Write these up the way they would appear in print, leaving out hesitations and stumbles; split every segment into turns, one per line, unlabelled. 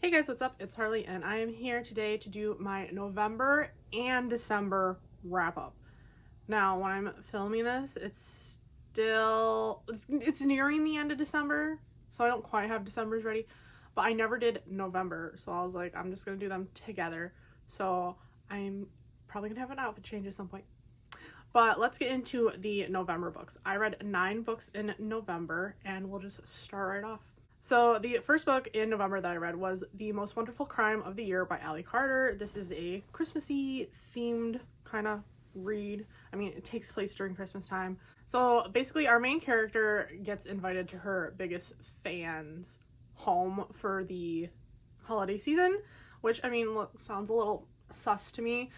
Hey guys, what's up? It's Harley and I am here today to do my November and December wrap up. Now, when I'm filming this, it's nearing the end of December, so I don't quite have December's ready, but I never did November, so I was like, I'm just gonna do them together. So I'm probably gonna have an outfit change at some point. But let's get into the November books. I read 9 books in November, and we'll just start right off. So the first book in November that I read was The Most Wonderful Crime of the Year by Allie Carter. This is a Christmassy themed kind of read. I mean, it takes place during Christmas time. So basically our main character gets invited to her biggest fan's home for the holiday season, which, I mean, sounds a little sus to me.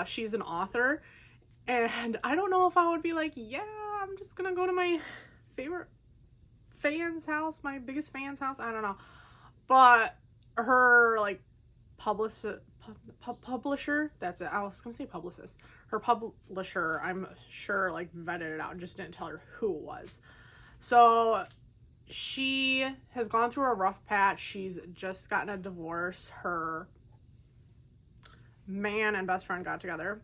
She's an author, and I don't know if I would be like, yeah, I'm just gonna go to my favorite fan's house, my biggest fan's house. I don't know, but her like publisher, that's it, I was gonna say publicist, her publisher, I'm sure, like vetted it out and just didn't tell her who it was. So she has gone through a rough patch. She's just gotten a divorce. Her man and best friend got together.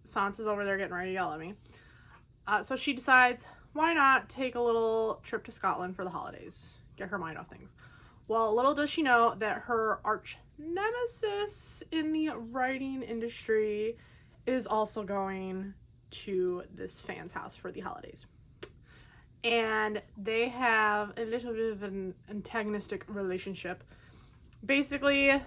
Sansa's over there getting ready to yell at me. So she decides, why not take a little trip to Scotland for the holidays? Get her mind off things. Well, little does she know that her arch nemesis in the writing industry is also going to this fan's house for the holidays. And they have a little bit of an antagonistic relationship. Basically,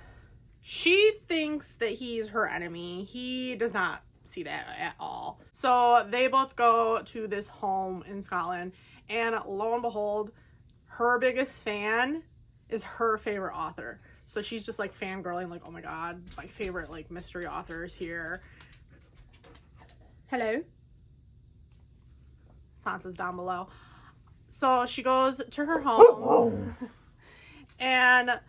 she thinks that he's her enemy. He does not see that at all. So they both go to this home in Scotland, and lo and behold, her biggest fan is her favorite author. So she's just like fangirling, like, oh my god, my favorite like mystery author is here. Hello. Sansa's down below. So she goes to her home and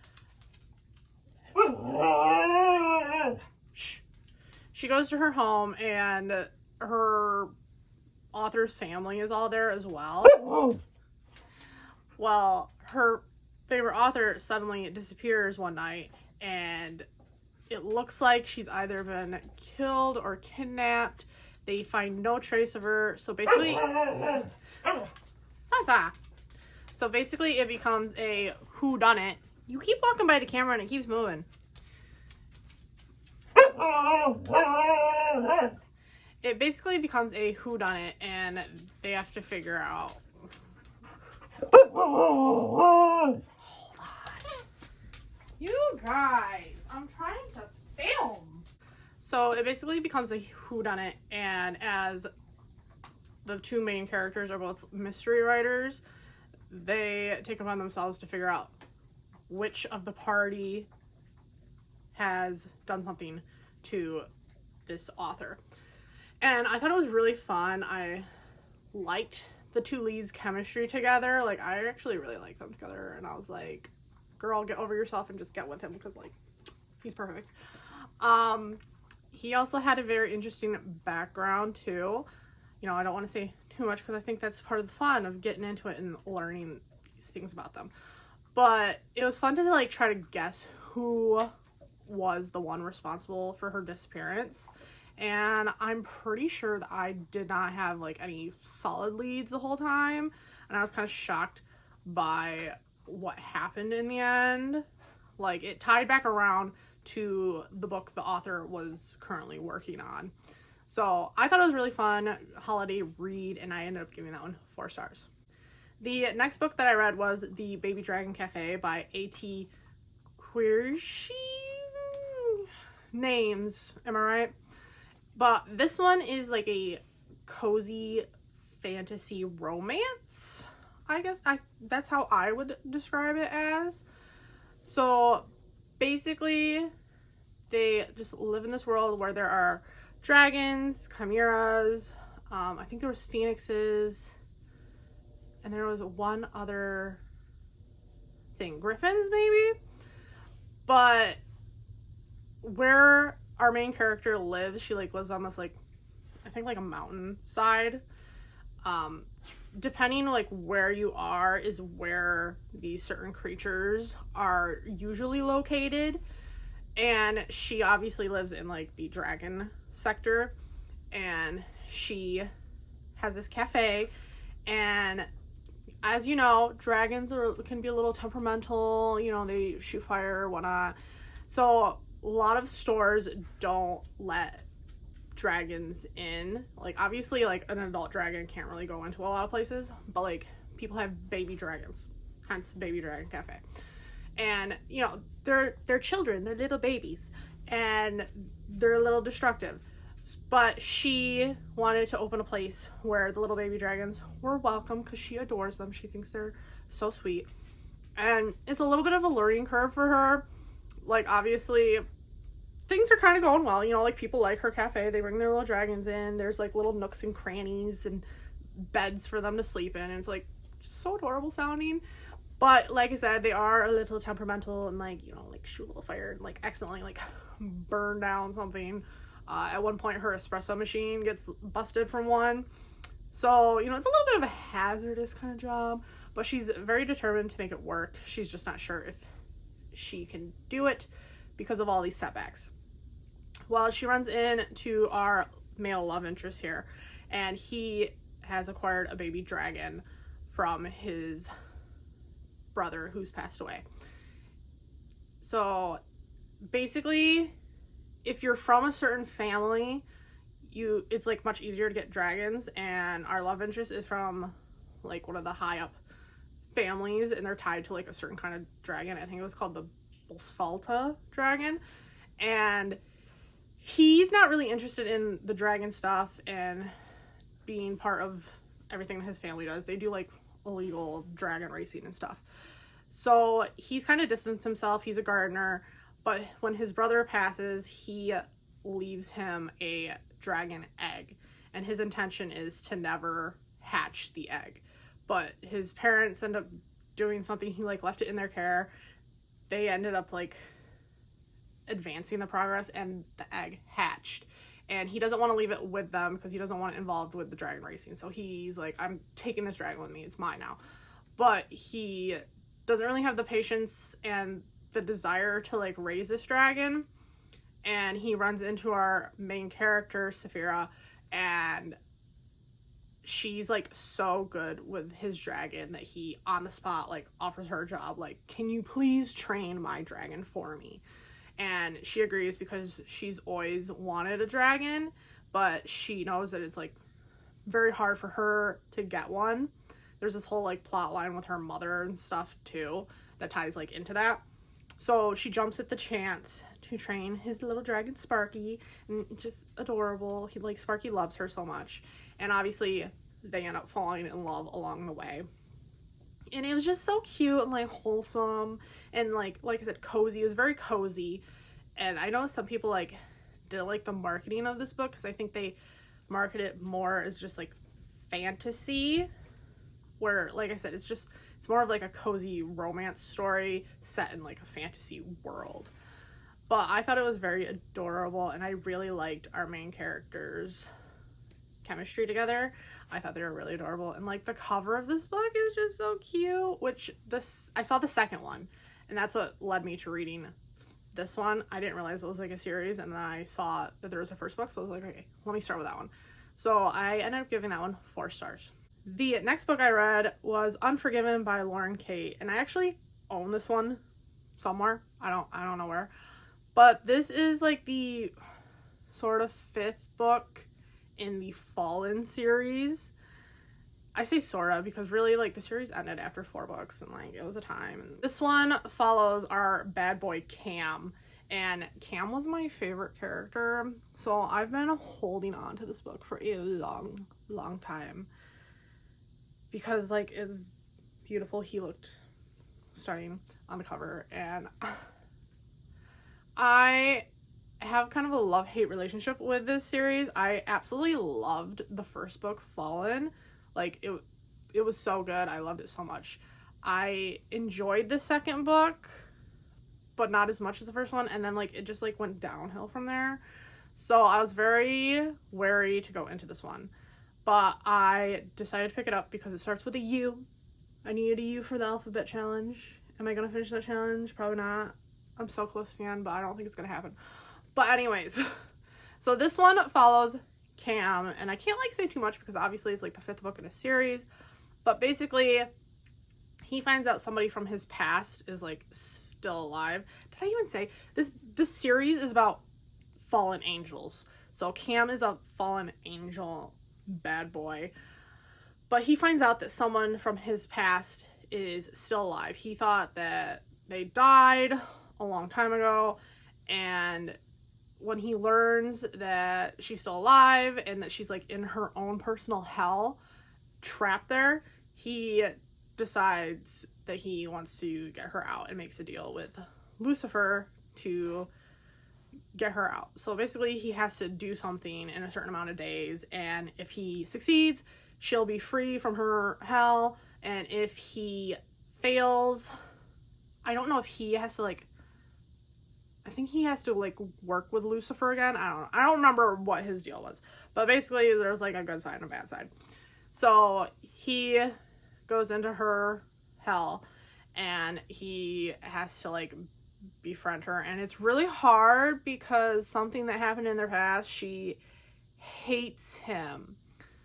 she goes to her home, and her author's family is all there as well. Well, her favorite author suddenly disappears one night, and it looks like she's either been killed or kidnapped. They find no trace of her. So basically, Sansa. So basically, it becomes a whodunit. You keep walking by the camera and it keeps moving. It basically becomes a whodunit, and they have to figure out. Hold on. You guys, I'm trying to film. So it basically becomes a whodunit, and as the two main characters are both mystery writers, they take upon themselves to figure out which of the party has done something to this author. And I thought it was really fun. I liked the two leads' chemistry together. Like, I actually really liked them together, and I was like, girl, get over yourself and just get with him, because like, he's perfect. He also had a very interesting background too. You know, I don't want to say too much because I think that's part of the fun of getting into it and learning these things about them. But it was fun to like try to guess who was the one responsible for her disappearance, and I'm pretty sure that I did not have like any solid leads the whole time, and I was kind of shocked by what happened in the end. Like, it tied back around to the book the author was currently working on. So I thought it was really fun holiday read, and I ended up giving that one 4 stars. The next book that I read was The Baby Dragon Cafe by A.T. Quirshi. Names, am I right? But this one is like a cozy fantasy romance, I guess. That's how I would describe it as. So basically, they just live in this world where there are dragons, chimeras, I think there was phoenixes, and there was one other thing, griffins maybe. But where our main character lives, she like lives on this like, I think like a mountain side. depending like where you are is where these certain creatures are usually located. And she obviously lives in like the dragon sector, and she has this cafe. And as you know, dragons can be a little temperamental, you know, they shoot fire or whatnot. So a lot of stores don't let dragons in. Like obviously like an adult dragon can't really go into a lot of places, but like people have baby dragons, hence Baby Dragon Cafe. And you know, they're children, they're little babies, and they're a little destructive. But she wanted to open a place where the little baby dragons were welcome because she adores them. She thinks they're so sweet. And it's a little bit of a learning curve for her. Like, obviously, things are kind of going well. You know, like, people like her cafe. They bring their little dragons in. There's, like, little nooks and crannies and beds for them to sleep in. And it's, like, so adorable sounding. But, like I said, they are a little temperamental and, like, you know, like, shoot a little fire and, like, accidentally, like, burn down something. At one point, her espresso machine gets busted from one. So, you know, it's a little bit of a hazardous kind of job, but she's very determined to make it work. She's just not sure if she can do it because of all these setbacks. Well, she runs into our male love interest here, and he has acquired a baby dragon from his brother who's passed away. So, basically, if you're from a certain family, it's like much easier to get dragons, and our love interest is from like one of the high up families, and they're tied to like a certain kind of dragon. I think it was called the Balsalta dragon, and he's not really interested in the dragon stuff and being part of everything that his family does. They do like illegal dragon racing and stuff. So he's kind of distanced himself. He's a gardener. But when his brother passes, he leaves him a dragon egg. And his intention is to never hatch the egg. But his parents end up doing something. He, like, left it in their care. They ended up, like, advancing the progress, and the egg hatched. And he doesn't want to leave it with them because he doesn't want it involved with the dragon racing. So he's like, I'm taking this dragon with me. It's mine now. But he doesn't really have the patience and the desire to like raise this dragon, and he runs into our main character Saphira, and she's like so good with his dragon that he on the spot like offers her a job, like, can you please train my dragon for me? And she agrees because she's always wanted a dragon, but she knows that it's like very hard for her to get one. There's this whole like plot line with her mother and stuff too that ties like into that. So she jumps at the chance to train his little dragon Sparky, and it's just adorable. Sparky loves her so much, and obviously they end up falling in love along the way. And it was just so cute and like wholesome and like I said, cozy. It was very cozy. And I know some people like didn't like the marketing of this book because I think they market it more as just like fantasy, where like I said, it's more of like a cozy romance story set in like a fantasy world. But I thought it was very adorable, and I really liked our main characters' chemistry together. I thought they were really adorable, and like the cover of this book is just so cute. I saw the second one, and that's what led me to reading this one. I didn't realize it was like a series, and then I saw that there was a first book, so I was like, okay, let me start with that one. So I ended up giving that one 4 stars. The next book I read was Unforgiven by Lauren Kate, and I actually own this one somewhere. I don't know where. But this is like the sort of 5th book in the Fallen series. I say sorta because really like the series ended after 4 books, and like it was a time. And this one follows our bad boy Cam, and Cam was my favorite character. So I've been holding on to this book for a long time. Because like it's beautiful. He looked stunning on the cover, and I have kind of a love-hate relationship with this series. I absolutely loved the first book, Fallen. Like it was so good. I loved it so much. I enjoyed the second book, but not as much as the first one, and then like it just like went downhill from there. So I was very wary to go into this one. but I decided to pick it up because it starts with a U. I needed a U for the alphabet challenge. Am I going to finish that challenge? Probably not. I'm so close to the end, but I don't think it's going to happen. But anyways, so this one follows Cam, and I can't like say too much because obviously it's like the 5th book in a series, but basically he finds out somebody from his past is like still alive. Did I even say this series is about fallen angels? So Cam is a fallen angel bad boy, but he finds out that someone from his past is still alive. He thought that they died a long time ago, and when he learns that she's still alive and that she's like in her own personal hell trapped there, he decides that he wants to get her out and makes a deal with Lucifer to get her out. So basically he has to do something in a certain amount of days, and if he succeeds, she'll be free from her hell, and if he fails, I don't know if he has to like, I think he has to like work with Lucifer again. I don't remember what his deal was, but basically there's like a good side and a bad side. So he goes into her hell and he has to like befriend her, and it's really hard because something that happened in their past, she hates him.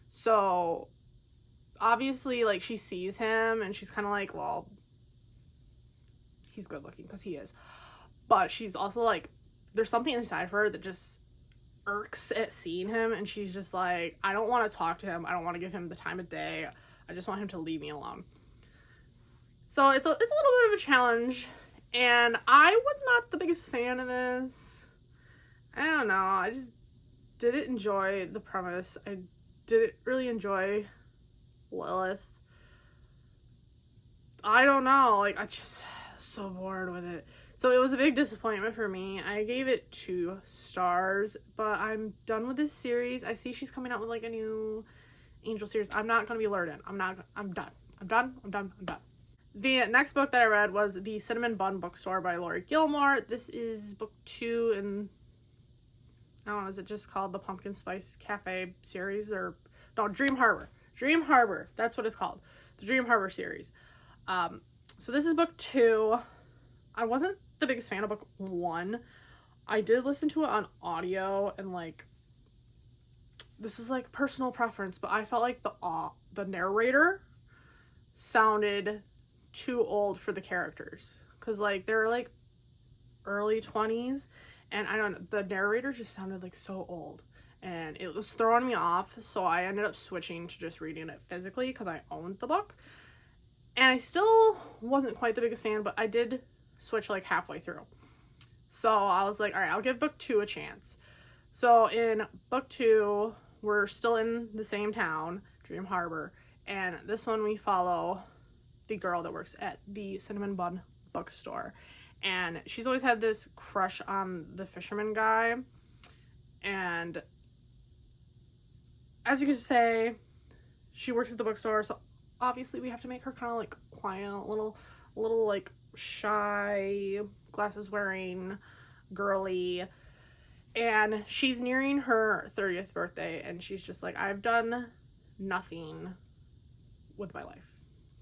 So obviously like she sees him and she's kind of like, well, he's good looking because he is, but she's also like, there's something inside of her that just irks at seeing him, and she's just like, I don't want to talk to him, I don't want to give him the time of day, I just want him to leave me alone. So it's a little bit of a challenge, and I was not the biggest fan of this. I don't know, I just didn't enjoy the premise. I didn't really enjoy Lilith. I don't know, like I just so bored with it. So it was a big disappointment for me. I gave it 2 stars, but I'm done with this series. I see she's coming out with like a new Angel series. I'm not going to be lured in. I'm done. The next book that I read was The Cinnamon Bun Bookstore by Lori Gilmore. This is book 2 in, I don't know, is it just called the Pumpkin Spice Cafe series? Or no, Dream Harbor. Dream Harbor, that's what it's called. The Dream Harbor series. So this is book 2. I wasn't the biggest fan of book 1. I did listen to it on audio, and like, this is like personal preference, but I felt like the narrator sounded too old for the characters, because like they're like early 20s, and I don't know, the narrator just sounded like so old, and it was throwing me off. So I ended up switching to just reading it physically because I owned the book, and I still wasn't quite the biggest fan, but I did switch like halfway through. So I was like, all right, I'll give book 2 a chance. So in book 2, we're still in the same town, Dream Harbor, and this one we follow the girl that works at the Cinnamon Bun Bookstore, and she's always had this crush on the fisherman guy, and as you could say, she works at the bookstore, so obviously we have to make her kind of like quiet, a little like shy, glasses wearing, girly, and she's nearing her 30th birthday, and she's just like, I've done nothing with my life.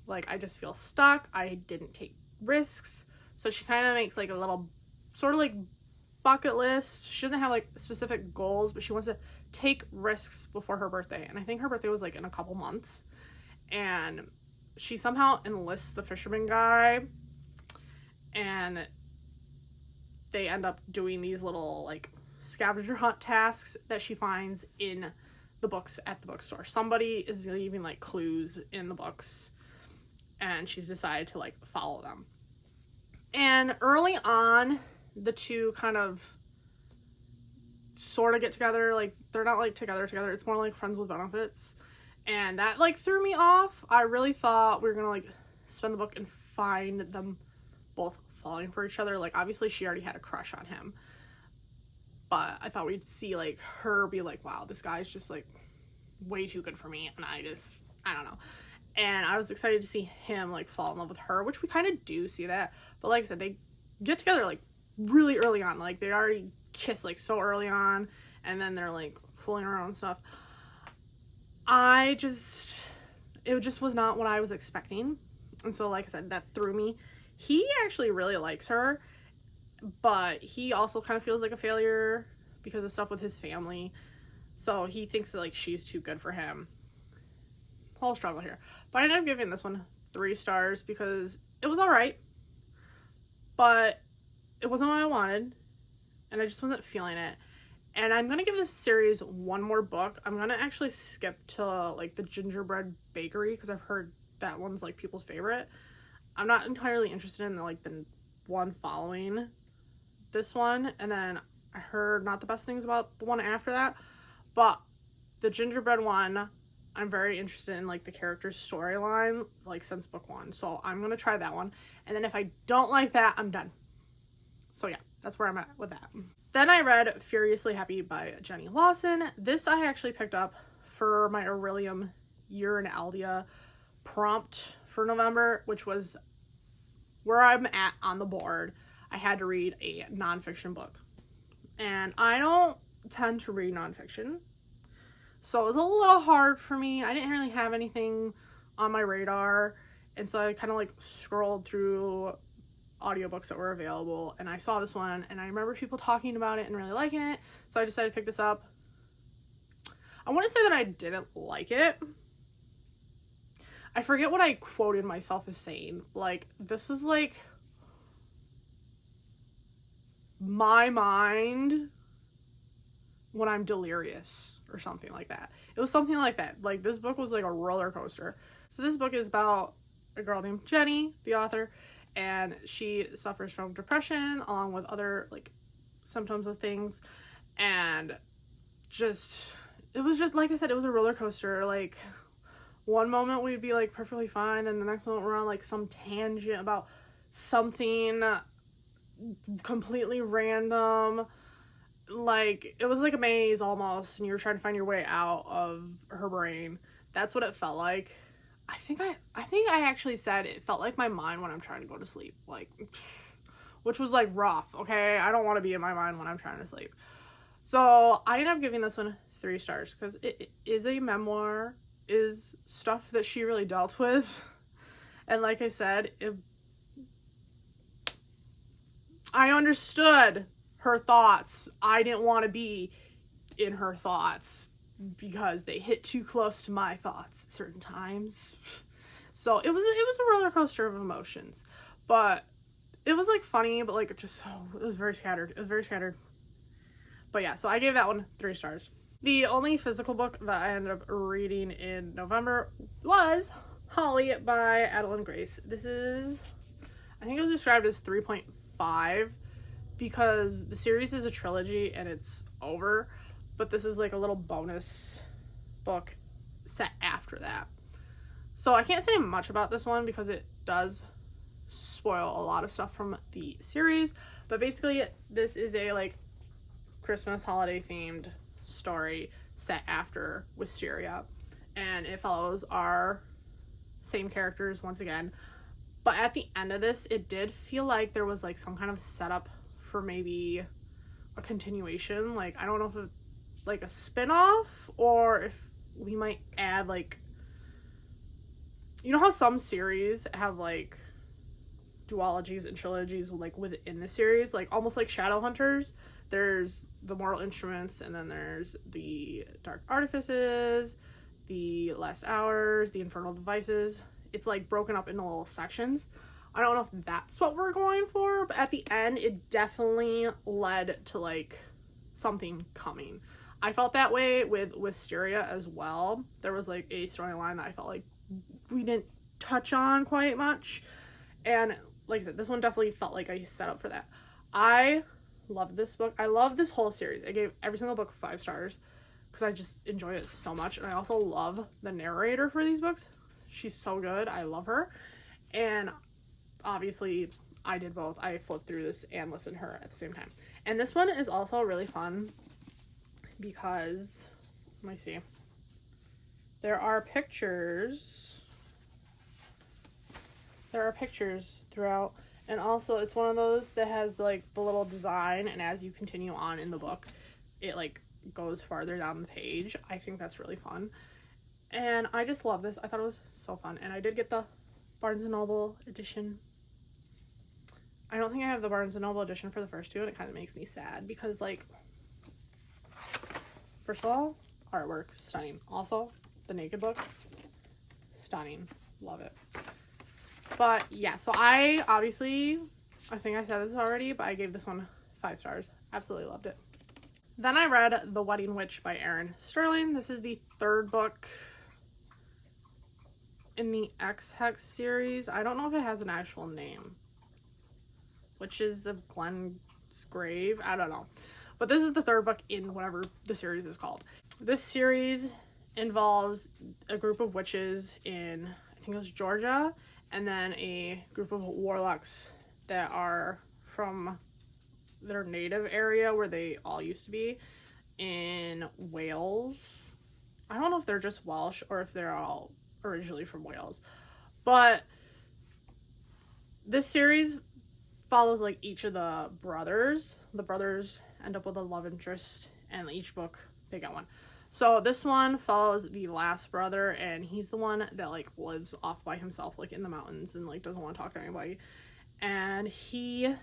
Like, I just feel stuck. I didn't take risks. So she kind of makes like a little sort of like bucket list. She doesn't have like specific goals, but she wants to take risks before her birthday, and I think her birthday was like in a couple months, and she somehow enlists the fisherman guy, and they end up doing these little like scavenger hunt tasks that she finds in the books at the bookstore. Somebody is leaving like clues in the books, and she's decided to like follow them. And early on, the two kind of sort of get together. Like, they're not like together. It's more like friends with benefits. And that like threw me off. I really thought we were gonna like spend the book and find them both falling for each other. Like, obviously she already had a crush on him, but I thought we'd see like her be like, wow, this guy's just like way too good for me, and I don't know. And I was excited to see him like fall in love with her, which we kind of do see that. But like I said, they get together like really early on. Like, they already kiss like so early on, and then they're like fooling around and stuff. it just was not what I was expecting. And so, like I said, that threw me. He actually really likes her, but he also kind of feels like a failure because of stuff with his family. So he thinks that, like, she's too good for him. Whole struggle here. But I ended up giving this one 3 stars because it was alright, but it wasn't what I wanted, and I just wasn't feeling it. And I'm gonna give this series one more book. I'm gonna actually skip to, like, the Gingerbread Bakery because I've heard that one's, like, people's favorite. I'm not entirely interested in the one following this one, and then I heard not the best things about the one after that, but the Gingerbread one, I'm very interested in, like, the character's storyline, like, since book 1. So I'm gonna try that one, and then if I don't like that, I'm done. So yeah, that's where I'm at with that. Then I read Furiously Happy by Jenny Lawson. This I actually picked up for my Aurelium Urinalia prompt for November, which was where I'm at on the board. I had to read a nonfiction book. And I don't tend to read nonfiction, so it was a little hard for me. I didn't really have anything on my radar, and so I kind of, like, scrolled through audiobooks that were available, and I saw this one, and I remember people talking about it and really liking it, so I decided to pick this up. I want to say that I didn't like it. I forget what I quoted myself as saying. Like, this is, like, my mind when I'm delirious or something like that. It was something like that. Like, this book was like a roller coaster. So this book is about a girl named Jenny, the author, and she suffers from depression along with other, like, symptoms of things, and it was just like I said, it was a roller coaster. Like, one moment we'd be, like, perfectly fine, and the next moment we're on, like, some tangent about something completely random. Like, it was like a maze almost, and you were trying to find your way out of her brain. That's what it felt like. I think I actually said it felt like my mind when I'm trying to go to sleep, like, which was, like, rough. Okay, I don't want to be in my mind when I'm trying to sleep. So I ended up giving this one 3 stars because it is a memoir, is stuff that she really dealt with, and like I said, I understood her thoughts. I didn't want to be in her thoughts because they hit too close to my thoughts at certain times. So it was a roller coaster of emotions, but it was, like, funny, but, like, it was very scattered. But yeah, so I gave that one 3 stars. The only physical book that I ended up reading in November was Holly by Adeline Grace. This is, I think it was described as 3.5 because the series is a trilogy and it's over, but this is, like, a little bonus book set after that. So I can't say much about this one because it does spoil a lot of stuff from the series, but basically this is a, like, Christmas holiday themed story set after Wisteria, and it follows our same characters once again. But at the end of this, it did feel like there was, like, some kind of setup for maybe a continuation. Like, I don't know if it, like, a spin-off, or if we might add, like, you know how some series have, like, duologies and trilogies, like, within the series, like, almost like Shadowhunters. There's the Mortal Instruments, and then there's the Dark Artifices, the Last Hours, the Infernal Devices. It's, like, broken up into little sections. I don't know if that's what we're going for, but at the end, it definitely led to, like, something coming. I felt that way with Wisteria as well. There was, like, a storyline that I felt like we didn't touch on quite much, and like I said, this one definitely felt like a setup for that. I love this book. I love this whole series. I gave every single book 5 stars because I just enjoy it so much, and I also love the narrator for these books. She's so good. I love her, and obviously I did both. I flipped through this and listened to her at the same time. And this one is also really fun because, let me see, there are pictures throughout, and also it's one of those that has, like, the little design, and as you continue on in the book, it, like, goes farther down the page. I think that's really fun. And I just love this. I thought it was so fun. And I did get the Barnes & Noble edition. I don't think I have the Barnes & Noble edition for the first two, and it kind of makes me sad because, like, first of all, artwork, stunning. Also, the Naked book, stunning. Love it. But, yeah, so I think I said this already, but I gave this one 5 stars. Absolutely loved it. Then I read The Wedding Witch by Erin Sterling. This is the 3rd book in the X-Hex series. I don't know if it has an actual name. Witches of Glen's Grave. I don't know. But this is the 3rd book in whatever the series is called. This series involves a group of witches in, I think it was Georgia, and then a group of warlocks that are from their native area where they all used to be in Wales. I don't know if they're just Welsh or if they're all originally from Wales. But this series follows like each of the brothers. The brothers end up with a love interest, and each book they get one. So this one follows the last brother, and he's the one that like lives off by himself, like in the mountains, and like doesn't want to talk to anybody. And he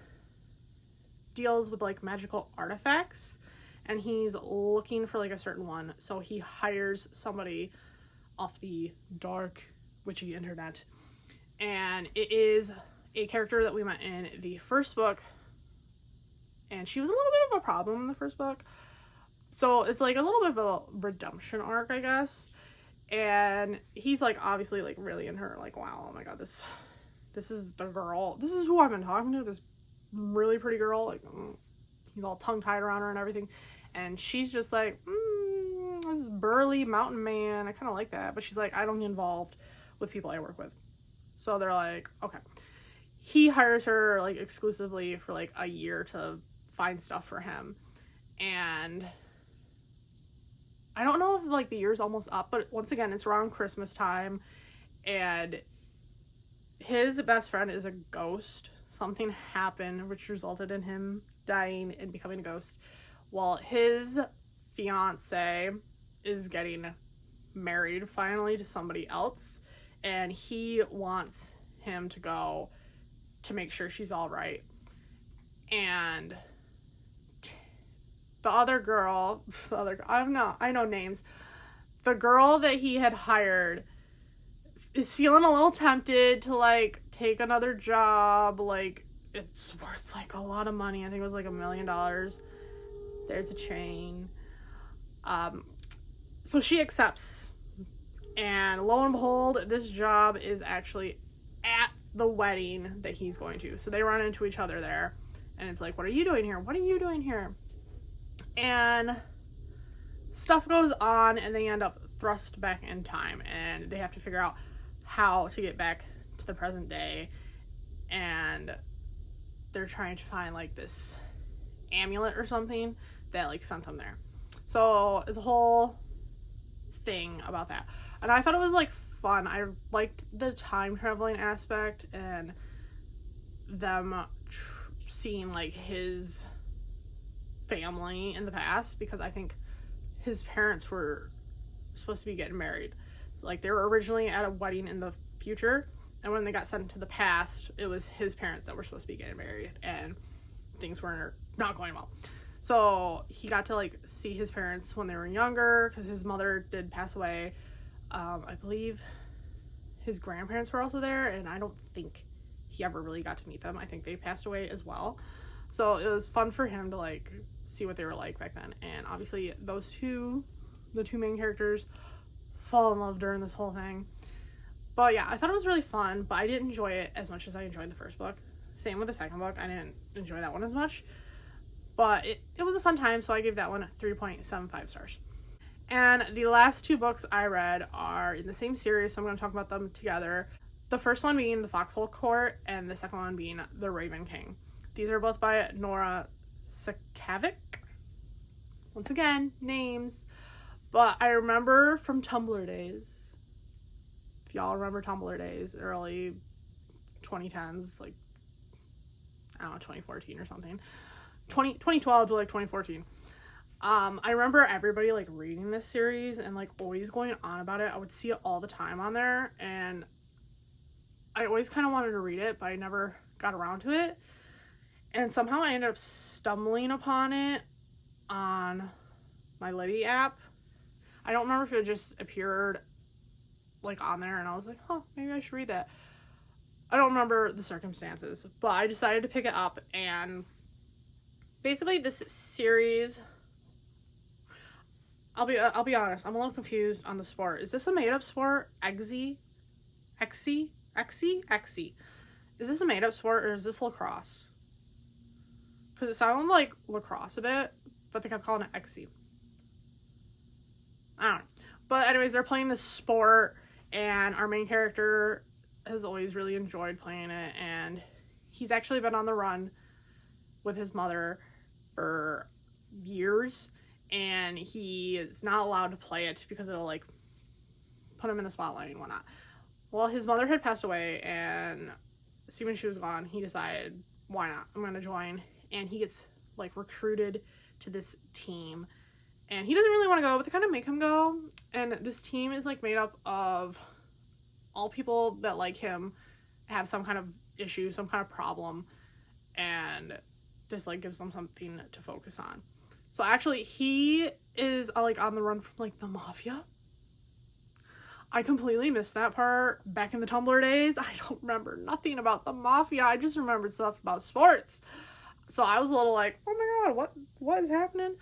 deals with like magical artifacts, and he's looking for like a certain one. So he hires somebody off the dark witchy internet, and it is a character that we met in the first book, and she was a little bit of a problem in the first book. So it's like a little bit of a redemption arc, I guess. And he's like obviously like really in her, like, wow, oh my god, this is the girl. This is who I've been talking to, this really pretty girl. Like, he's all tongue-tied around her and everything. And she's just like, this burly mountain man, I kind of like that. But she's like, I don't get involved with people I work with. So they're like, okay. He hires her like exclusively for like a year to find stuff for him. And I don't know if like the year's almost up, but once again, it's around Christmas time, and his best friend is a ghost. Something happened which resulted in him dying and becoming a ghost, while his fiance is getting married finally to somebody else, and he wants him to go to make sure she's all right. And the other girl, I know names. The girl that he had hired is feeling a little tempted to like take another job. Like, it's worth like a lot of money. I think it was like $1 million. There's a chain. So she accepts, and lo and behold, this job is actually at the wedding that he's going to. So they run into each other there, and it's like, what are you doing here? What are you doing here? And stuff goes on, and they end up thrust back in time, and they have to figure out how to get back to the present day. And they're trying to find like this amulet or something that like sent them there. So it's a whole thing about that, and I thought it was like fun. I liked the time traveling aspect and them seeing like his family in the past, because I think his parents were supposed to be getting married. Like, they were originally at a wedding in the future, and when they got sent to the past, it was his parents that were supposed to be getting married, and things were not going well. So he got to like see his parents when they were younger, because his mother did pass away. I believe his grandparents were also there, and I don't think he ever really got to meet them. I think they passed away as well. So it was fun for him to like see what they were like back then. And obviously the two main characters fall in love during this whole thing. But yeah, I thought it was really fun, but I didn't enjoy it as much as I enjoyed the first book. Same with the second book. I didn't enjoy that one as much. But it was a fun time, so I gave that one 3.75 stars. And the last 2 books I read are in the same series, so I'm going to talk about them together. The first one being The Foxhole Court, and the second one being The Raven King. These are both by Nora Sakavic. Once again, names. But I remember from Tumblr days, if y'all remember Tumblr days, early 2010s, like, I don't know, 2014 or something. 2012 to like 2014. I remember everybody like reading this series and like always going on about it. I would see it all the time on there, and I always kind of wanted to read it, but I never got around to it. And somehow I ended up stumbling upon it on my Libby app. I don't remember if it just appeared like on there, and I was like, oh, maybe I should read that. I don't remember the circumstances, but I decided to pick it up. And basically this series, I'll be honest, I'm a little confused on the sport. Is this a made-up sport? Exy? Is this a made-up sport, or is this lacrosse? Because it sounded like lacrosse a bit, but they kept calling it Exy. I don't know. But anyways, they're playing this sport, and our main character has always really enjoyed playing it, and he's actually been on the run with his mother for years, and he is not allowed to play it because it'll like put him in the spotlight and whatnot. Well, his mother had passed away, and see, when she was gone, he decided, why not? I'm gonna join. And he gets like recruited to this team, and he doesn't really want to go, but they kind of make him go. And this team is like made up of all people that like him, have some kind of issue, some kind of problem, and this like gives them something to focus on. So actually he is like on the run from like the mafia. I completely missed that part back in the Tumblr days. I don't remember nothing about the mafia. I just remembered stuff about sports. So I was a little like, oh my god, what is happening?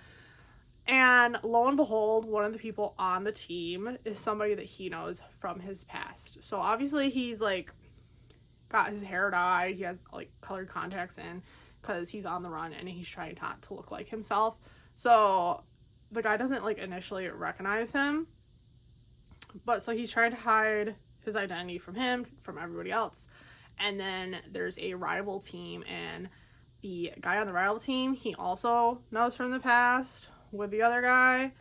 And lo and behold, one of the people on the team is somebody that he knows from his past. So obviously he's like got his hair dyed, he has like colored contacts in because he's on the run and he's trying not to look like himself. So the guy doesn't like initially recognize him, but so he's trying to hide his identity from him, from everybody else. And then there's a rival team, and the guy on the rival team, he also knows from the past with the other guy,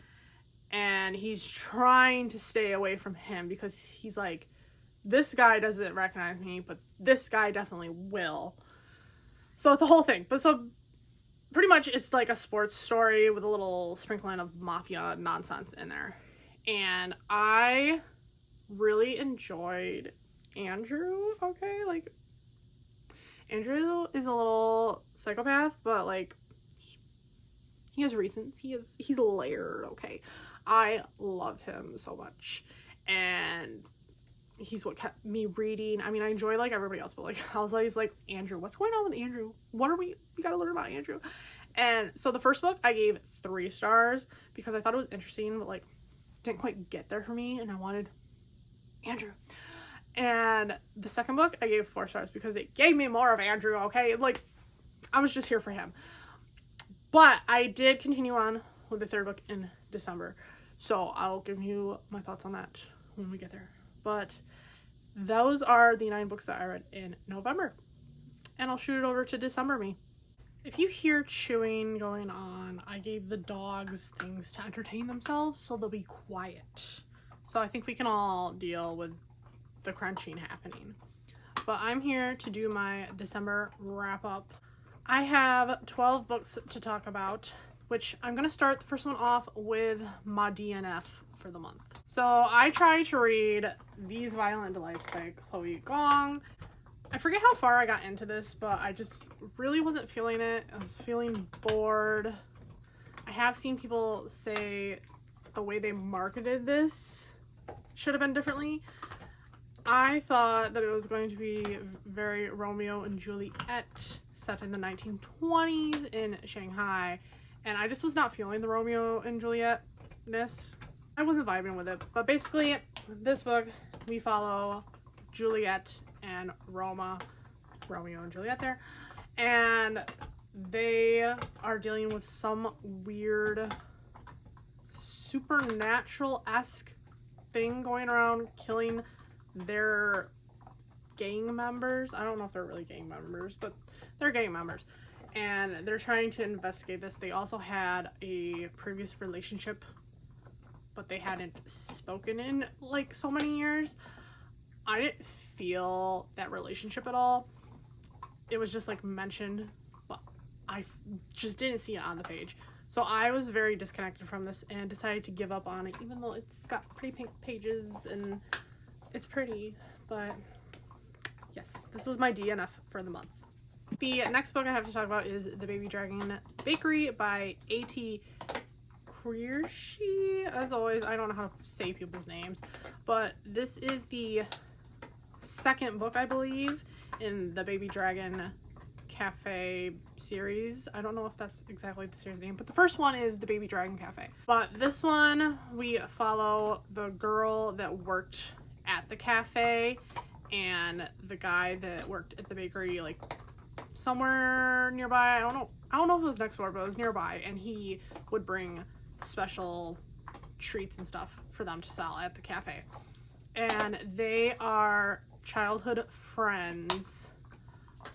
and he's trying to stay away from him because he's like, this guy doesn't recognize me, but this guy definitely will. So it's a whole thing. But so pretty much it's like a sports story with a little sprinkling of mafia nonsense in there. And I really enjoyed Andrew. Okay, like Andrew is a little psychopath, but like he has reasons. He's layered, okay? I love him so much. And he's what kept me reading. I mean, I enjoy like everybody else, but like I was always like, Andrew, what's going on with Andrew? We gotta learn about Andrew. And so the first book I gave 3 stars because I thought it was interesting, but like didn't quite get there for me, and I wanted Andrew. And the second book I gave 4 stars because it gave me more of Andrew, okay? Like, I was just here for him. But I did continue on with the 3rd book in December, so I'll give you my thoughts on that when we get there. But those are the 9 books that I read in November, and I'll shoot it over to December me. If you hear chewing going on, I gave the dogs things to entertain themselves, so they'll be quiet. So I think we can all deal with the crunching happening. But I'm here to do my December wrap up. I have 12 books to talk about, which I'm going to start the first one off with my DNF for the month. So I tried to read These Violent Delights by Chloe Gong. I forget how far I got into this, but I just really wasn't feeling it. I was feeling bored. I have seen people say the way they marketed this should have been differently. I thought that it was going to be very Romeo and Juliet, set in the 1920s in Shanghai, and I just was not feeling the Romeo and Juliet-ness. I wasn't vibing with it, but basically, this book, we follow Juliet and Romeo and Juliet there, and they are dealing with some weird supernatural-esque thing going around, killing their gang members. I don't know if they're really gang members, but they're gang members, and they're trying to investigate this. They also had a previous relationship, but they hadn't spoken in like so many years. I didn't feel that relationship at all. It was just like mentioned, but I just didn't see it on the page. So I was very disconnected from this and decided to give up on it, even though it's got pretty pink pages and it's pretty. But yes, this was my DNF for the month. The next book I have to talk about is The Baby Dragon Bakery by A.T. Qureshi. As always, I don't know how to say people's names, but this is the second book, I believe, in the Baby Dragon Cafe series. I don't know if that's exactly the series name, but the first one is the Baby Dragon Cafe. But this one, we follow the girl that worked at the cafe and the guy that worked at the bakery, like somewhere nearby. I don't know if it was next door, but it was nearby, and he would bring special treats and stuff for them to sell at the cafe. And they are childhood friends,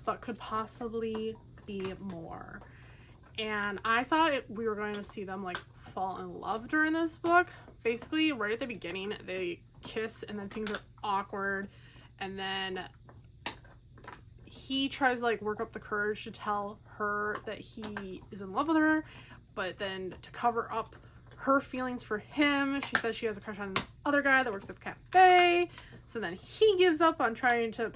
but could possibly be more. And I thought we were going to see them like fall in love during this book. Basically, right at the beginning, they kiss and then things are awkward, and then he tries to like work up the courage to tell her that he is in love with her, but then to cover up her feelings for him, she says she has a crush on the other guy that works at the cafe. So then he gives up on trying to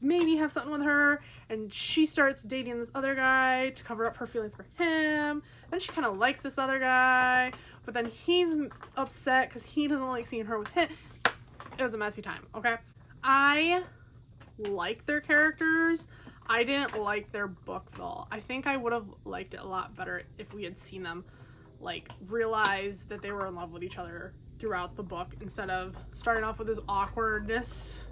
maybe have something with her, and she starts dating this other guy to cover up her feelings for him. Then she kind of likes this other guy, but then he's upset because he doesn't like seeing her with him. It was a messy time, okay? I like their characters. I didn't like their book though. I think I would have liked it a lot better if we had seen them like realize that they were in love with each other throughout the book, instead of starting off with this awkwardness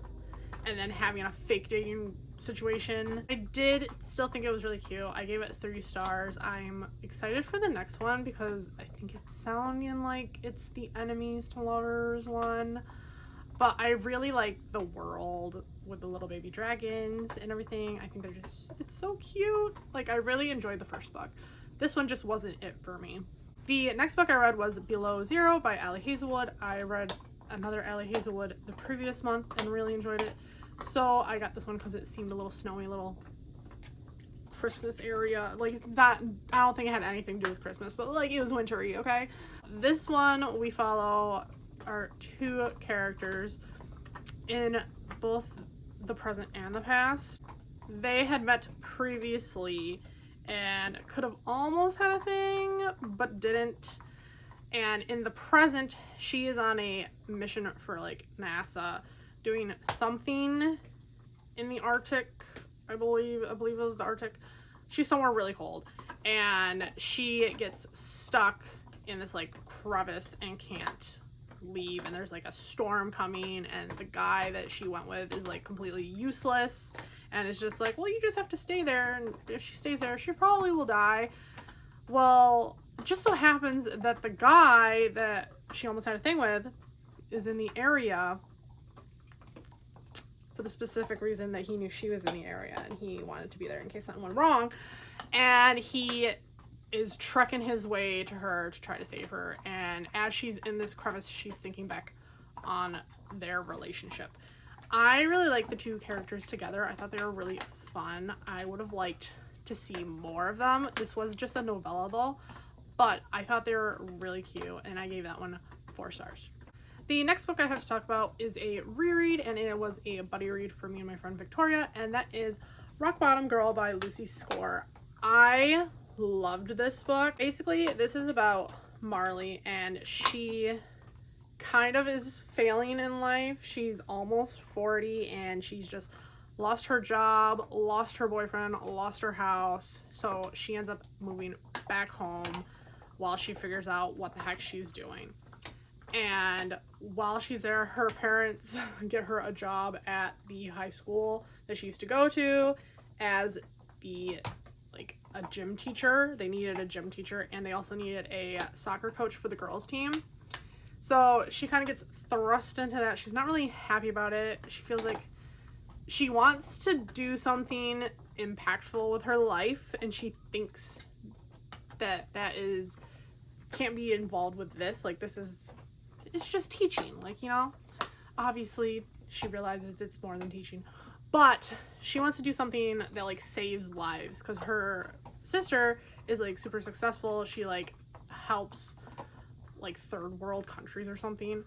and then having a fake dating situation. I did still think it was really cute. I gave it 3 stars. I'm excited for the next one because I think it's sounding like it's the enemies to lovers one. But I really like the world with the little baby dragons and everything. I think it's so cute. Like, I really enjoyed the first book. This one just wasn't it for me. The next book I read was Below Zero by Allie Hazelwood. I read another Allie Hazelwood the previous month and really enjoyed it. So I got this one because it seemed a little snowy, little Christmas area. Like, it's not, I don't think it had anything to do with Christmas, but like it was wintry, okay? This one we follow our 2 characters in both the present and the past. They had met previously and could have almost had a thing, but didn't. And in the present, she is on a mission for like NASA, doing something in the Arctic. I believe it was the Arctic. She's somewhere really cold, and she gets stuck in this like crevice and can't leave, and there's like a storm coming, and the guy that she went with is like completely useless and it's just like, well, you just have to stay there, and if she stays there she probably will die. Well, it just so happens that the guy that she almost had a thing with is in the area for the specific reason that he knew she was in the area and he wanted to be there in case something went wrong, and he is trekking his way to her to try to save her. And as she's in this crevice, she's thinking back on their relationship. I really like the 2 characters together. I thought they were really fun. I would have liked to see more of them. This was just a novella though, but I thought they were really cute, and I gave that one 4 stars. The next book I have to talk about is a reread, and it was a buddy read for me and my friend Victoria, and that is Rock Bottom Girl by Lucy Score. I loved this book. Basically, this is about Marley, and she kind of is failing in life. She's almost 40, and she's just lost her job, lost her boyfriend, lost her house, so she ends up moving back home while she figures out what the heck she's doing. And while she's there, her parents get her a job at the high school that she used to go to as a gym teacher. They needed a gym teacher, and they also needed a soccer coach for the girls team. So she kind of gets thrust into that. She's not really happy about it. She feels like she wants to do something impactful with her life, and she thinks that can't be involved with this. Like, it's just teaching, like, you know? Obviously, she realizes it's more than teaching. But she wants to do something that, like, saves lives, because her sister is like super successful. She like helps like third world countries or something,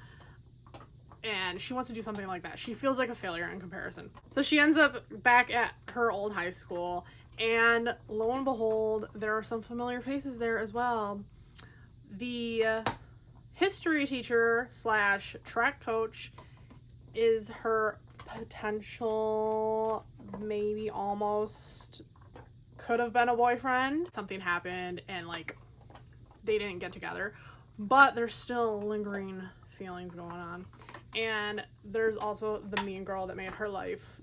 and she wants to do something like that. She feels like a failure in comparison. So she ends up back at her old high school, and lo and behold, there are some familiar faces there as well. The history teacher / track coach is her potential, maybe almost could have been a boyfriend. Something happened and like they didn't get together, but there's still lingering feelings going on. And there's also the mean girl that made her life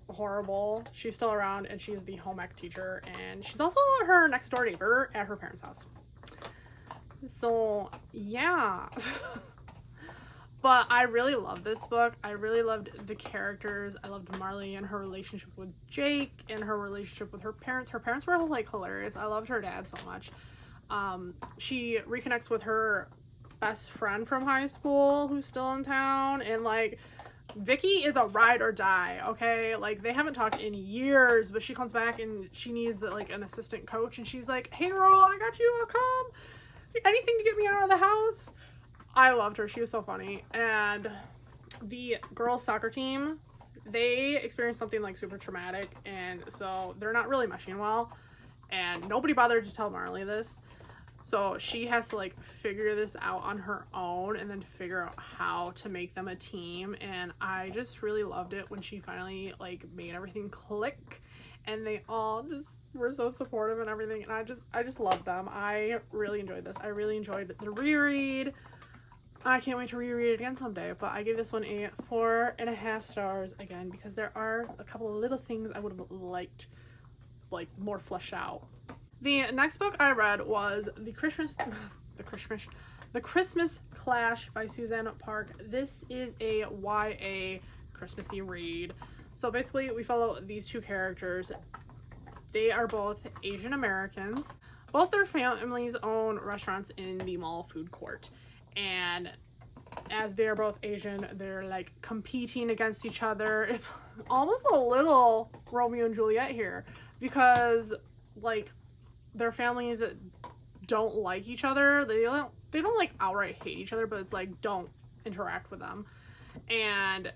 horrible. She's still around, and she's the home ec teacher, and she's also her next door neighbor at her parents' house. So yeah. But I really loved this book. I really loved the characters. I loved Marley and her relationship with Jake and her relationship with her parents. Her parents were like hilarious. I loved her dad so much. She reconnects with her best friend from high school who's still in town, and like Vicky is a ride or die, okay? Like they haven't talked in years, but she comes back and she needs like an assistant coach, and she's like, "Hey girl, I got you, I'll come. Anything to get me out of the house." I loved her. She was so funny. And the girls' soccer team, they experienced something like super traumatic, and so they're not really meshing well, and nobody bothered to tell Marley this. So she has to like figure this out on her own and then figure out how to make them a team. And I just really loved it when she finally like made everything click, and they all just were so supportive and everything. And I just loved them. I really enjoyed this. I really enjoyed the reread. I can't wait to reread it again someday, but I gave this one a 4.5 stars again because there are a couple of little things I would have liked like more fleshed out. The next book I read was The Christmas Clash by Suzanne Park. This is a YA Christmassy read. So basically we follow these two characters. They are both Asian Americans. Both their families own restaurants in the mall food court. And as they're both Asian, they're like competing against each other. It's almost a little Romeo and Juliet here because like their families don't like each other. They don't like outright hate each other, but it's like don't interact with them. And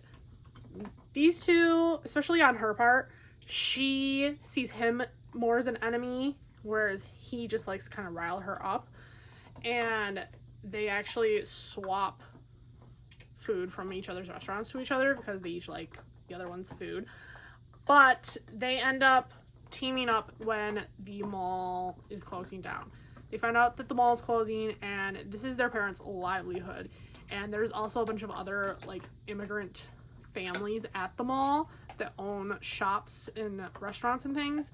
these two, especially on her part, she sees him more as an enemy, whereas he just likes to kind of rile her up. And they actually swap food from each other's restaurants to each other because they each like the other one's food. But they end up teaming up when the mall is closing down. They find out that the mall is closing, and this is their parents' livelihood. And there's also a bunch of other like immigrant families at the mall that own shops and restaurants and things.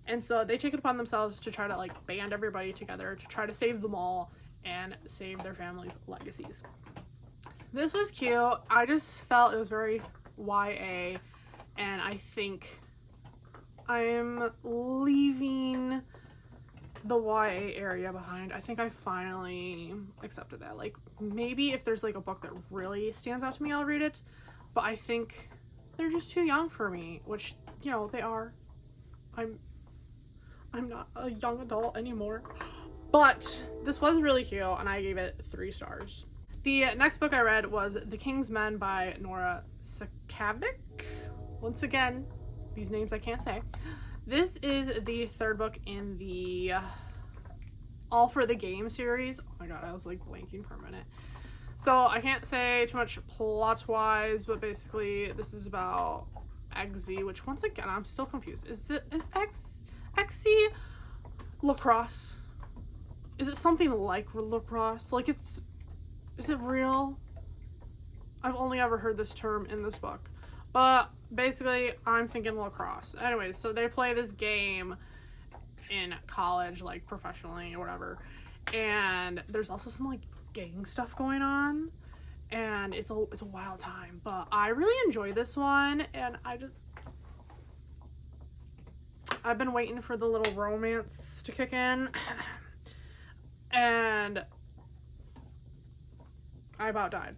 And so they take it upon themselves to try to like band everybody together to try to save the mall and save their families' legacies. This was cute. I just felt it was very YA, and I think I am leaving the YA area behind. I think I finally accepted that. Like maybe if there's like a book that really stands out to me, I'll read it, but I think they're just too young for me, which, you know, they are. I'm not a young adult anymore. But this was really cute, and I gave it 3 stars. The next book I read was The King's Men by Nora Sakavic. Once again, these names I can't say. This is the 3rd book in the All for the Game series. Oh my god, I was like blanking for a minute. So I can't say too much plot-wise, but basically this is about Eggsy, which once again, I'm still confused. Is Eggsy lacrosse? Is it something like lacrosse? Like is it real? I've only ever heard this term in this book. But basically, I'm thinking lacrosse. Anyways, so they play this game in college, like professionally or whatever. And there's also some like gang stuff going on. And it's a wild time. But I really enjoyed this one, and I've been waiting for the little romance to kick in. And I about died.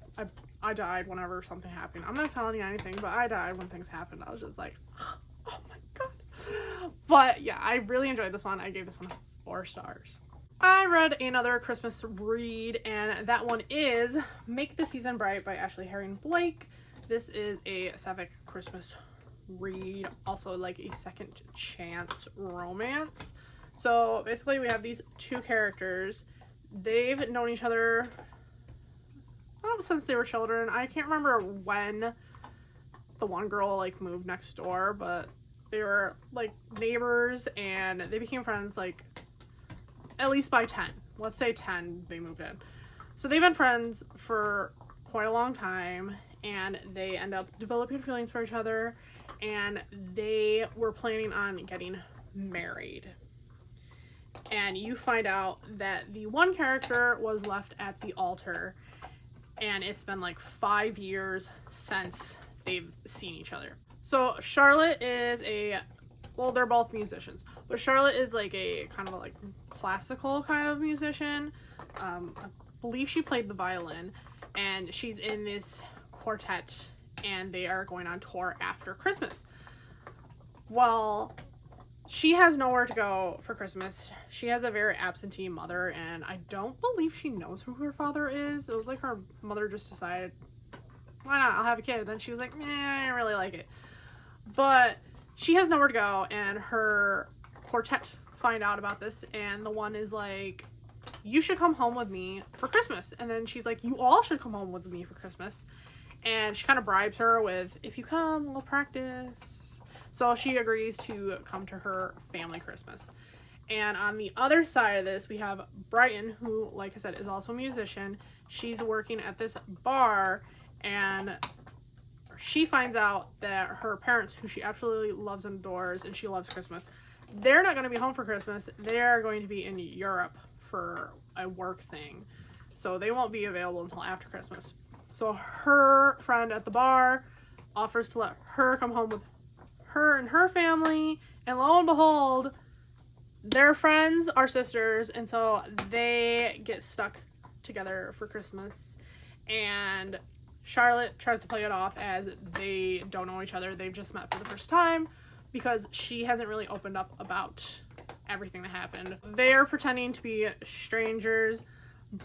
I died whenever something happened. I'm not telling you anything, but I died when things happened. I was just like, oh my god. But yeah, I really enjoyed this one. I gave this one 4 stars. I read another Christmas read, and that one is Make the Season Bright by Ashley Herring Blake. This is a sapphic Christmas read, also like a second chance romance. So basically we have these 2 characters. They've known each other since they were children. I can't remember when the one girl like moved next door, but they were like neighbors and they became friends like at least by 10. Let's say 10 they moved in. So they've been friends for quite a long time, and they end up developing feelings for each other, and they were planning on getting married. And you find out that the one character was left at the altar, and it's been like 5 years since they've seen each other. So Charlotte is well, they're both musicians, but Charlotte is like a kind of like classical kind of musician. I believe she played the violin, and she's in this quartet, and they are going on tour after Christmas. Well, she has nowhere to go for Christmas. She has a very absentee mother, and I don't believe she knows who her father is. It was like her mother just decided, why not, I'll have a kid. Then she was like, I don't really like it. But she has nowhere to go, and her quartet find out about this, and the one is like, you should come home with me for Christmas. And then she's like, you all should come home with me for Christmas. And she kind of bribes her with, if you come, we'll practice. So she agrees to come to her family Christmas. And on the other side of this, we have Brighton, who, like I said, is also a musician. She's working at this bar, and she finds out that her parents, who she absolutely loves and adores, and she loves Christmas, they're not going to be home for Christmas. They're going to be in Europe for a work thing. So they won't be available until after Christmas. So her friend at the bar offers to let her come home with her and her family, and lo and behold, their friends are sisters, and so they get stuck together for Christmas. And Charlotte tries to play it off as they don't know each other. They've just met for the first time, because she hasn't really opened up about everything that happened. They're pretending to be strangers.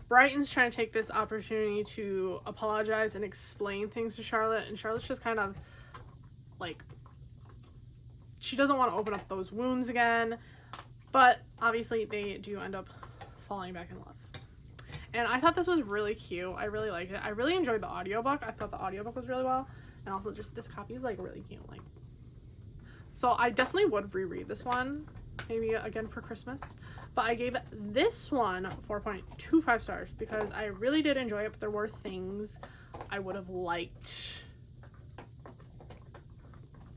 Brighton's trying to take this opportunity to apologize and explain things to Charlotte, and Charlotte's just kind of like, she doesn't want to open up those wounds again, but obviously they do end up falling back in love. And I thought this was really cute. I really liked it. I really enjoyed the audiobook. I thought the audiobook was really well, and also just this copy is like really cute. Like, so I definitely would reread this one, maybe again for Christmas. But I gave this one 4.25 stars because I really did enjoy it, but there were things I would have liked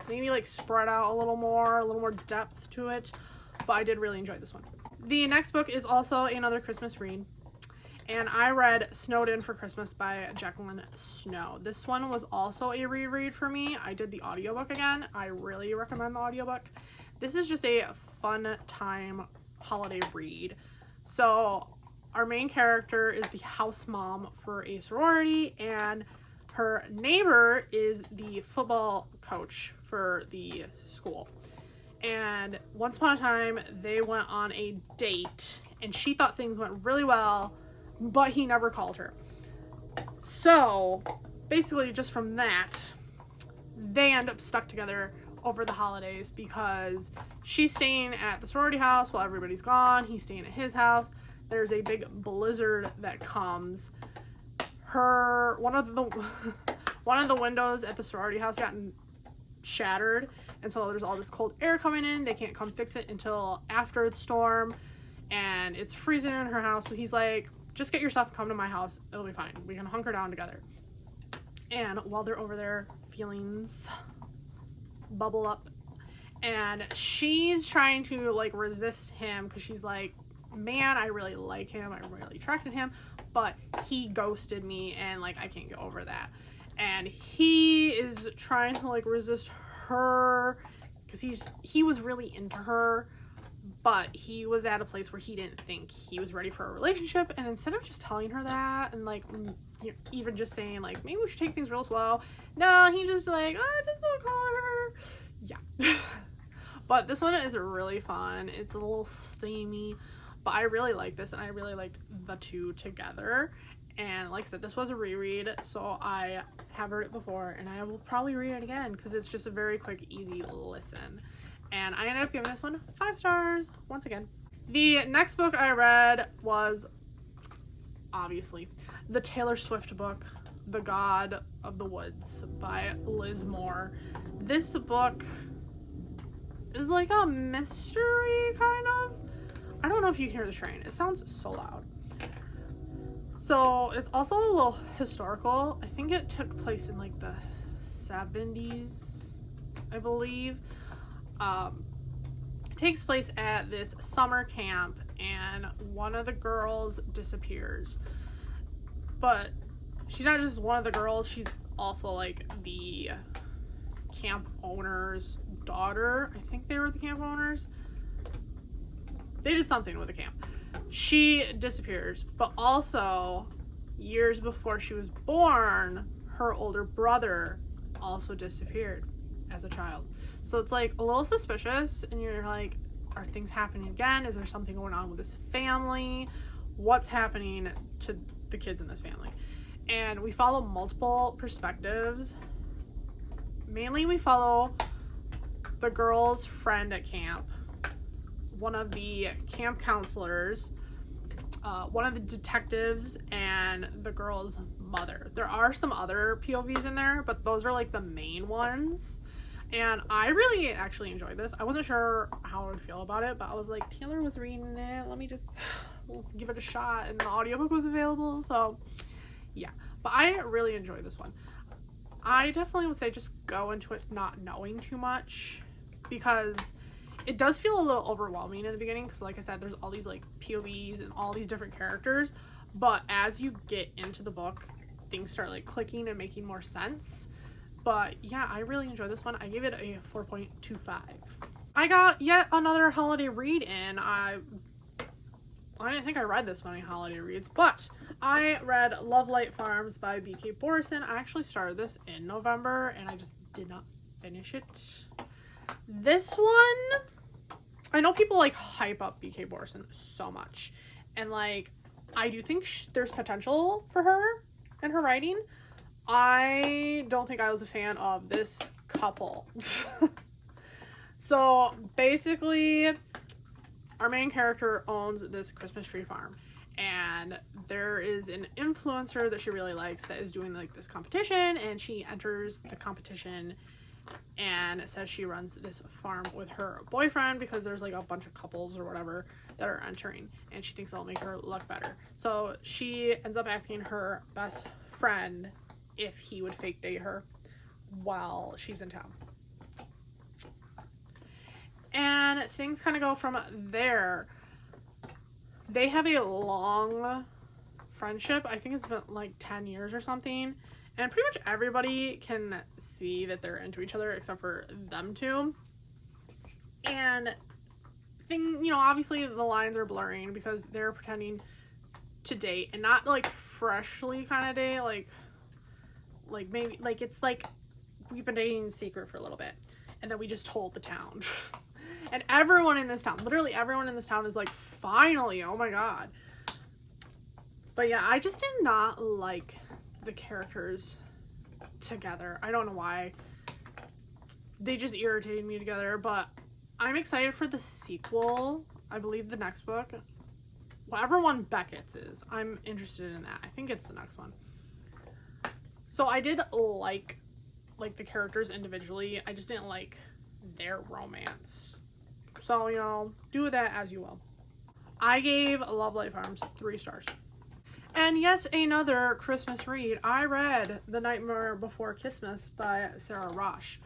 maybe like spread out a little more depth to it, but I did really enjoy this one. The next book is also another Christmas read, and I read Snowed In for Christmas by Jacqueline Snow. This one was also a reread for me. I did the audiobook again. I really recommend the audiobook. This is just a fun time holiday read. So our main character is the house mom for a sorority, and her neighbor is the football coach for the school. And once upon a time, they went on a date, and she thought things went really well, but he never called her. So basically, just from that, they end up stuck together over the holidays because she's staying at the sorority house while everybody's gone. He's staying at his house. There's a big blizzard that comes. One of the windows at the sorority house got shattered, and so there's all this cold air coming in. They can't come fix it until after the storm, and it's freezing in her house. So he's like, just get your stuff and come to my house. It'll be fine. We can hunker down together. And while they're over there, feelings bubble up, and she's trying to like resist him because she's like, man, I really like him. I'm really attracted to him, but he ghosted me, and like I can't get over that. And he is trying to like resist her because he was really into her, but he was at a place where he didn't think he was ready for a relationship. And instead of just telling her that and like even just saying like maybe we should take things real slow, no, he just like, I just won't call her. Yeah. But this one is really fun. It's a little steamy. but I really like this, and I really liked the two together. And like I said, this was a reread, so I have read it before, and I will probably read it again because it's just a very quick, easy listen. And I ended up giving this one 5 stars once again. The next book I read was, obviously, the Taylor Swift book, The God of the Woods by Liz Moore. This book is like a mystery, kind of. I don't know if you can hear the train. It sounds so loud. So it's also a little historical. I think it took place in like the 70s, I believe. It takes place at this summer camp, and one of the girls disappears. But she's not just one of the girls, she's also like the camp owner's daughter. I think they were the camp owners. They did something with the camp. She disappears, but also years before she was born, her older brother also disappeared as a child. So it's like a little suspicious, and you're like, are things happening again? Is there something going on with this family? What's happening to the kids in this family? And we follow multiple perspectives. Mainly we follow the girl's friend at camp, one of the camp counselors, one of the detectives, and the girl's mother. There are some other POVs in there, but those are like the main ones. And I really actually enjoyed this. I wasn't sure how I would feel about it, but I was like, Taylor was reading it, let me just give it a shot, and the audiobook was available, so yeah. But I really enjoyed this one. I definitely would say just go into it not knowing too much, because it does feel a little overwhelming in the beginning, because like I said, there's all these like POVs and all these different characters, but as you get into the book, things start like clicking and making more sense. But yeah, I really enjoyed this one. I gave it a 4.25. I got yet another holiday read in. I didn't think I read this many holiday reads, but I read Love Light Farms by B.K. Borison. I actually started this in November, and I just did not finish it. This one, I know people like hype up B.K. Borison so much, and like I do think there's potential for her and her writing. I don't think I was a fan of this couple. So basically, our main character owns this Christmas tree farm, and there is an influencer that she really likes that is doing like this competition, and she enters the competition and says she runs this farm with her boyfriend because there's like a bunch of couples or whatever that are entering, and she thinks it'll make her look better. So she ends up asking her best friend if he would fake date her while she's in town. And things kind of go from there. They have a long friendship. I think it's been like 10 years or something. And pretty much everybody can see that they're into each other except for them two. And obviously the lines are blurring because they're pretending to date, and not like freshly kind of date, like maybe like it's like we've been dating in secret for a little bit, and then we just told the town. And everyone in this town, literally everyone in this town, is like, finally, oh my god. But yeah, I just did not like the characters together. I don't know why. They just irritated me together, but I'm excited for the sequel. I believe the next book, whatever one Beckett's is, I'm interested in that. I think it's the next one. So I did like the characters individually. I just didn't like their romance. So, do with that as you will. I gave Love Light Farms 3 stars. And yet another Christmas read. I read The Nightmare Before Christmas by Sarah Rosh.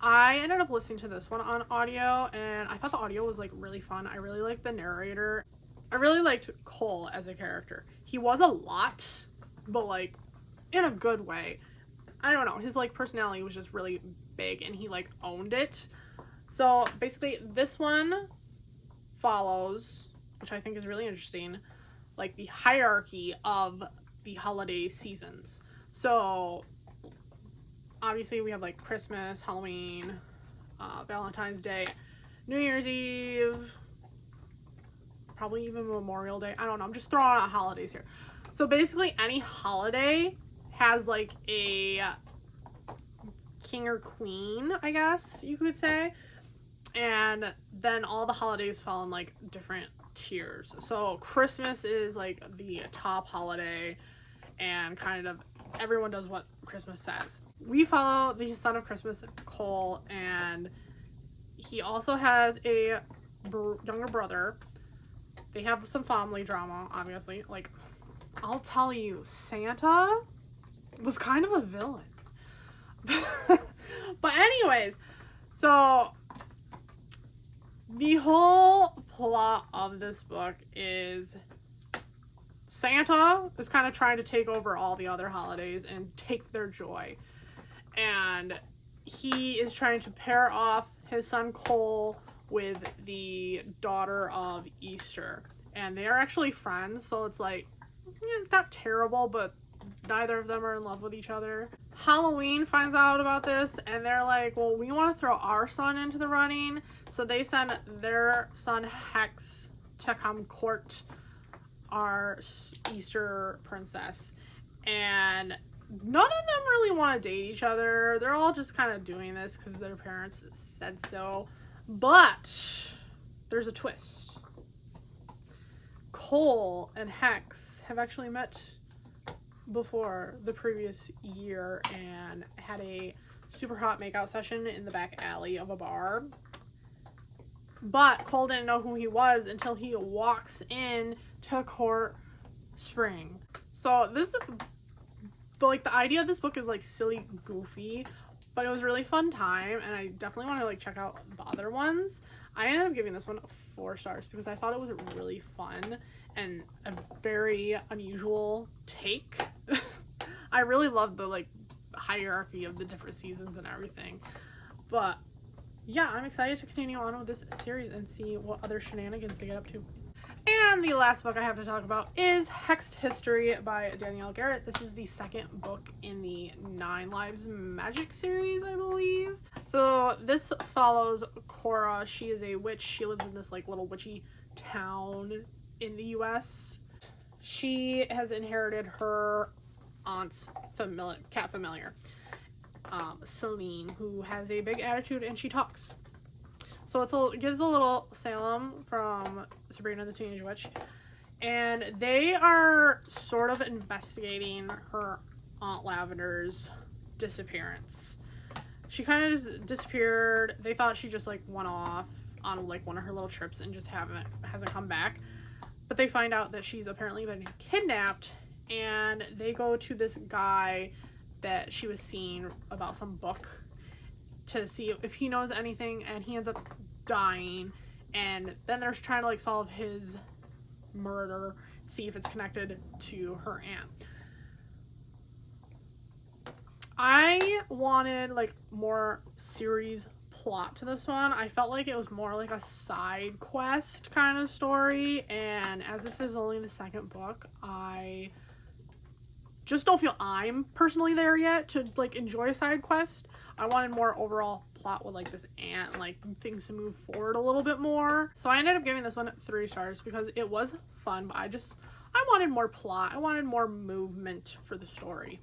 I ended up listening to this one on audio, and I thought the audio was like really fun. I really liked the narrator. I really liked Cole as a character. He was a lot, but like in a good way. I don't know, his like personality was just really big, and he like owned it. So basically this one follows, which I think is really interesting, like the hierarchy of the holiday seasons. So obviously we have like Christmas, Halloween, Valentine's Day, New Year's Eve, probably even Memorial Day. I don't know. I'm just throwing out holidays here. So basically any holiday has like a king or queen, I guess you could say. And then all the holidays fall in like different tiers. So Christmas is like the top holiday, and kind of everyone does what Christmas says. We follow the son of Christmas, Cole, and he also has a younger brother. They have some family drama, obviously. Like, I'll tell you, Santa was kind of a villain. But anyways, so the whole plot of this book is Santa is kind of trying to take over all the other holidays and take their joy. And he is trying to pair off his son Cole with the daughter of Easter. And they are actually friends, so it's like, it's not terrible, but neither of them are in love with each other. Halloween finds out about this, and they're like, well, we want to throw our son into the running. So they send their son Hex to come court our Easter princess. And none of them really want to date each other. They're all just kind of doing this because their parents said so. But there's a twist. Cole and Hex have actually met before the previous year and had a super hot makeout session in the back alley of a bar. But Cole didn't know who he was until he walks in to Court Spring. So this, like, the idea of this book is like silly, goofy, but it was a really fun time, and I definitely want to like check out the other ones. I ended up giving this one 4 stars because I thought it was really fun and a very unusual take. I really love the like hierarchy of the different seasons and everything. But yeah, I'm excited to continue on with this series and see what other shenanigans they get up to. And the last book I have to talk about is Hexed History by Danielle Garrett. This is the second book in the 9 Lives Magic series, I believe. So this follows Cora. She is a witch. She lives in this like little witchy town in the US. She has inherited her aunt's cat familiar, Celine, who has a big attitude and she talks. So it gives a little Salem from Sabrina the Teenage Witch, and they are sort of investigating her Aunt Lavender's disappearance. She kind of just disappeared. They thought she just like went off on like one of her little trips and just hasn't come back. But they find out that she's apparently been kidnapped, and they go to this guy that she was seeing about some book to see if he knows anything, and he ends up dying. And then they're trying to like solve his murder, see if it's connected to her aunt. I wanted like more series plot to this one. I felt like it was more like a side quest kind of story, and as this is only the second book, I just don't feel I'm personally there yet to like enjoy a side quest. I wanted more overall plot with like this aunt and like things to move forward a little bit more. So I ended up giving this one 3 stars because it was fun, but I wanted more plot. I wanted more movement for the story.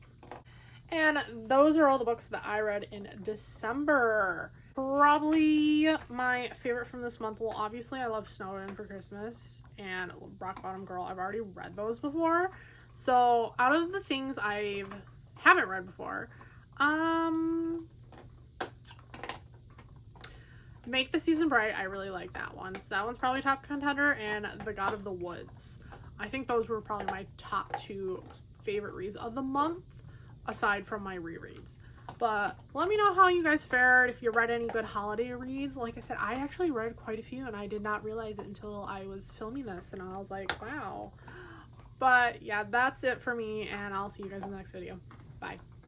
And those are all the books that I read in December. Probably my favorite from this month, well, obviously I love Snowden for Christmas and Rock Bottom Girl. I've already read those before. So out of the things I haven't read before, Make the Season Bright, I really like that one. So that one's probably top contender, and The God of the Woods. I think those were probably my top 2 favorite reads of the month, aside from my rereads. But let me know how you guys fared, if you read any good holiday reads. Like I said, I actually read quite a few, and I did not realize it until I was filming this, and I was like, wow. But yeah, that's it for me, and I'll see you guys in the next video. Bye.